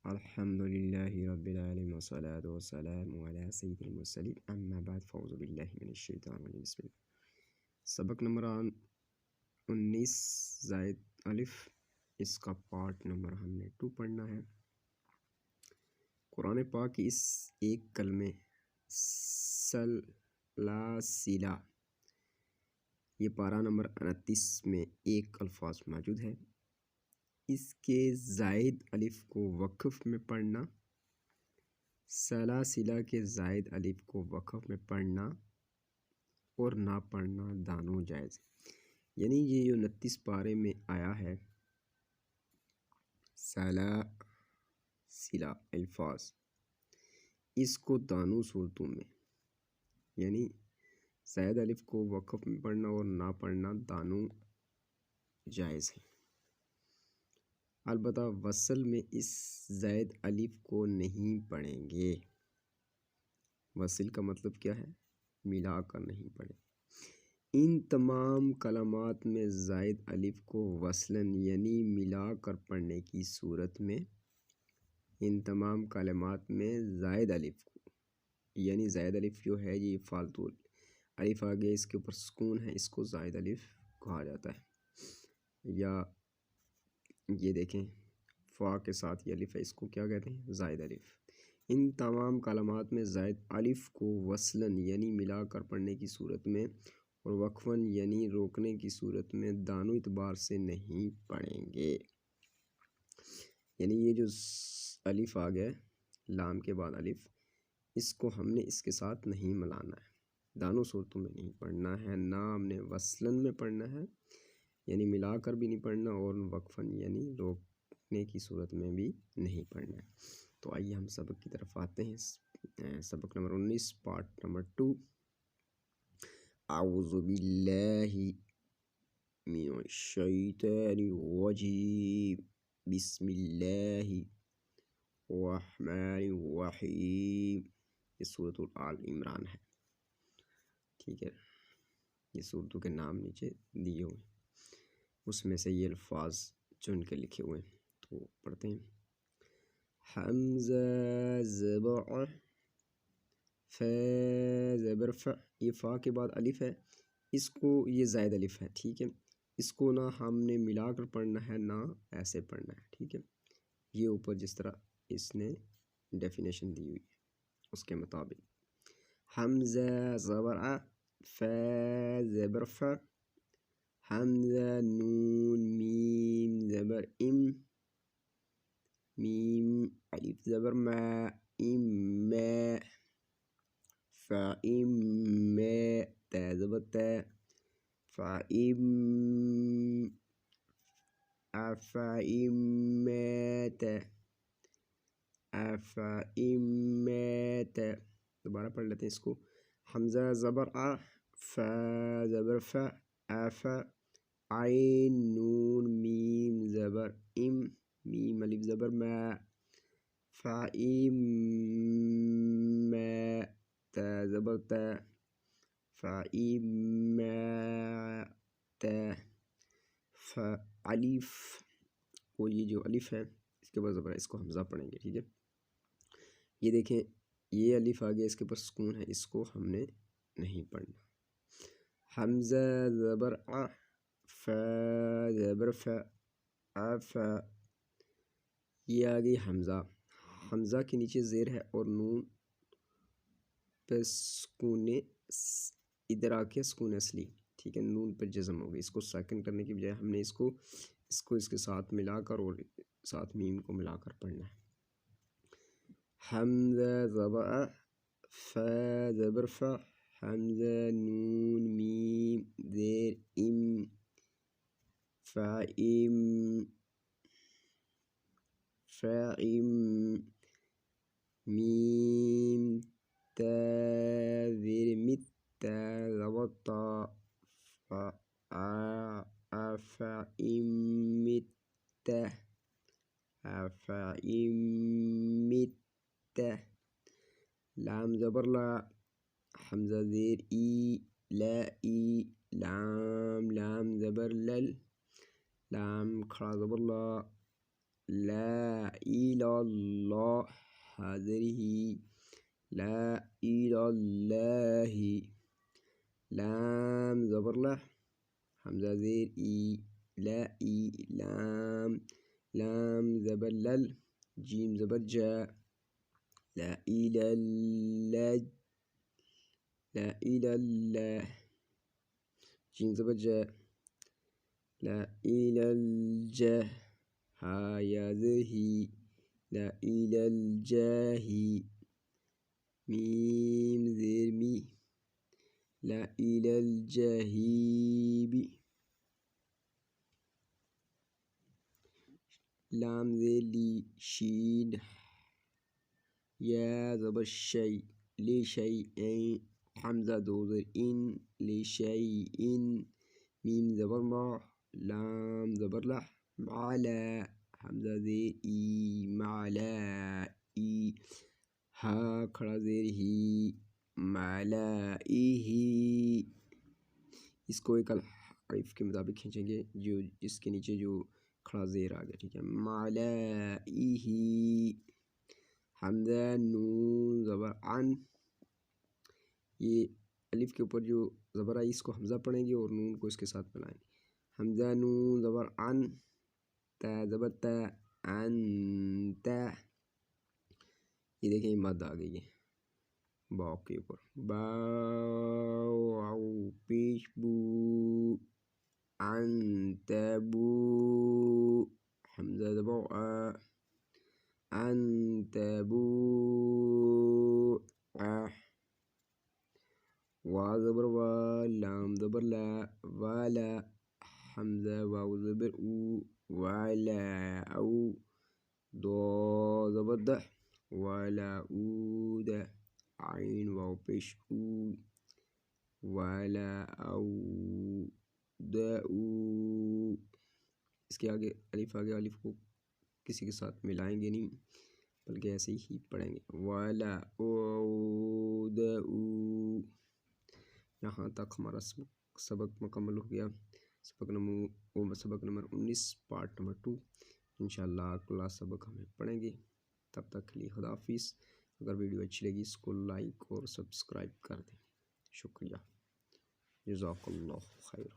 الحمدللہ رب العالمین والصلاة والسلام علی سید المرسلین اما بعد فاعوذ باللہ من الشیطان الرجیم بسم اللہ۔ سبق نمبر 19 زائد الف، اس کا پارٹ نمبر ہم نے 2 پڑھنا ہے۔ قرآن پاک کی اس ایک کلمے سلاسلہ، یہ پارہ نمبر 29 میں ایک الفاظ موجود ہے۔ اس کے زائد الف کو وقف میں پڑھنا، سلاسلہ کے زائد الف کو وقف میں پڑھنا اور نہ پڑھنا دونوں جائز ہے۔ یعنی یہ جو 29 پارے میں آیا ہے سلاسلہ الفاظ، اس کو دونوں صورتوں میں یعنی زائد الف کو وقف میں پڑھنا اور نہ پڑھنا دونوں جائز ہے۔ البتہ وصل میں اس زائد الف کو نہیں پڑھیں گے۔ وصل کا مطلب کیا ہے؟ ملا کر نہیں پڑھیں۔ ان تمام کلمات میں زائد الف کو وصلاً یعنی ملا کر پڑھنے کی صورت میں، ان تمام کلمات میں زائد الف کو یعنی زائد الف جو ہے یہ فالتو الف آگے اس کے اوپر سکون ہے، اس کو زائد الف کہا جاتا ہے۔ یا یہ دیکھیں فا کے ساتھ یہ الف ہے، اس کو کیا کہتے ہیں؟ زائد الف۔ ان تمام کلمات میں زائد الف کو وصلاً یعنی ملا کر پڑھنے کی صورت میں اور وقفاً یعنی روکنے کی صورت میں دونوں اعتبار سے نہیں پڑھیں گے۔ یعنی یہ جو الف آ گیا لام کے بعد الف، اس کو ہم نے اس کے ساتھ نہیں ملانا ہے، دونوں صورتوں میں نہیں پڑھنا ہے۔ نہ ہم نے وصلاً میں پڑھنا ہے یعنی ملا کر بھی نہیں پڑھنا، اور وقفاً یعنی روکنے کی صورت میں بھی نہیں پڑھنا ہے۔ تو آئیے ہم سبق کی طرف آتے ہیں۔ سبق نمبر 19 پارٹ نمبر 2۔ اعوذ باللہ من الشیطان الرجیم، بسم اللہ الرحمن الرحیم۔ یہ سورۃ آل عمران ہے، ٹھیک ہے۔ یہ سورتوں کے نام نیچے دیے ہوئے، اس میں سے یہ الفاظ چن کے لکھے ہوئے ہیں، تو پڑھتے ہیں۔ حمزہ زبر ف زبر ف، یہ فا کے بعد الف ہے، اس کو یہ زائد الف ہے، ٹھیک ہے۔ اس کو نہ ہم نے ملا کر پڑھنا ہے نہ ایسے پڑھنا ہے، ٹھیک ہے۔ یہ اوپر جس طرح اس نے ڈیفینیشن دی ہوئی ہے اس کے مطابق۔ حمزہ زبر ا، ف زبر ف، حمزہ نون میم زبر ام، میم الف زبر ما، ام ما، فام ما، تا زبر تا، فام افام مات، افام مات۔ دوبارہ پڑھ لیتے ہیں اس کو۔ حمزہ زبر ا، ف زبر ف، اف، عین نون میم زبر ام، میم الف زبر ما، فام ما، تا زبر تا، فام مات۔ الف وہ یہ جو الف ہے اس کے بعد زبر ہے، اس کو حمزہ پڑھیں گے، ٹھیک ہے۔ یہ دیکھیں یہ الف آگے اس کے اوپر سکون ہے، اس کو ہم نے نہیں پڑھنا۔ حمزہ زبر ا، ف زبر ف، اف، یہ آگے حمزہ، حمزہ کے نیچے زیر ہے اور نون پہ سکون ادھر آ کے سکون اصلی، ٹھیک ہے، نون پہ جزم ہوگی۔ اس کو سیکنڈ کرنے کی بجائے ہم نے اس کو اس کے ساتھ ملا کر اور ساتھ میم کو ملا کر پڑھنا ہے۔ حمزہ زبر ا، ف زبر ف، حمزہ نون میم زیر ام، فام، فام، میم تا زیر مت، تا زبر تا، افام مت، افام مت۔ لام زبر لا، حمزہ زیر ای، لا ای، لام، لام زبر لل، لام کھڑا زبر لا، لا إلى الله هذه لا إلى الله لام زبر له حمزة زير إي لا إي لام لام زبر لل جيم زبر جاء لا إلى الله لا إلى الله جيم زبر جاء لا إلى الجاه ها يا ذهي لا إلى الجاه ميم زير مي لا إلى الجهيب لام زير لي شين يا زبر الشيء لشيء حمزة دوزر إن لشيء ميم زبر ما لام زبر لح على حمزة زير إي معلا إي ہا کھڑا زیر ہی ملائہی. اس کو ایک الف کے مطابق کھینچیں گے جو اس کے نیچے جو کھڑا زیر آ گیا. ٹھیک ہے. ملائہی حمزہ نون زبر عن. یہ الف کے اوپر جو زبر آئی اس کو حمزہ پڑھیں گے اور نون کو اس کے ساتھ ملائیں گے. حمزہ نون زبر عن تا زبر تا انتا. یہ دیکھیں مد آ گئی ہے باؤ کے اوپر. باؤ پیش بو انتبو حمزہ زبر انتبو وا زبر وا لام زبر لا والا حمزہ واو زبر او والا او دو زبر دہ ولا اود عین واو پیش او ولا او دعو. اس کے آگے الف آگے الف کو کسی کے ساتھ ملائیں گے نہیں بلکہ ایسے ہی پڑھیں گے. ولا او دعو. یہاں تک ہمارا سبق مکمل ہو گیا. سبق نمبر 19 پارٹ نمبر 2. انشاءاللہ اگلا سبق ہمیں پڑھیں گے. تب تک کے لیے خدا حافظ. اگر ویڈیو اچھی لگی اس کو لائک اور سبسکرائب کر دیں. شکریہ. جزاک اللہ خیر.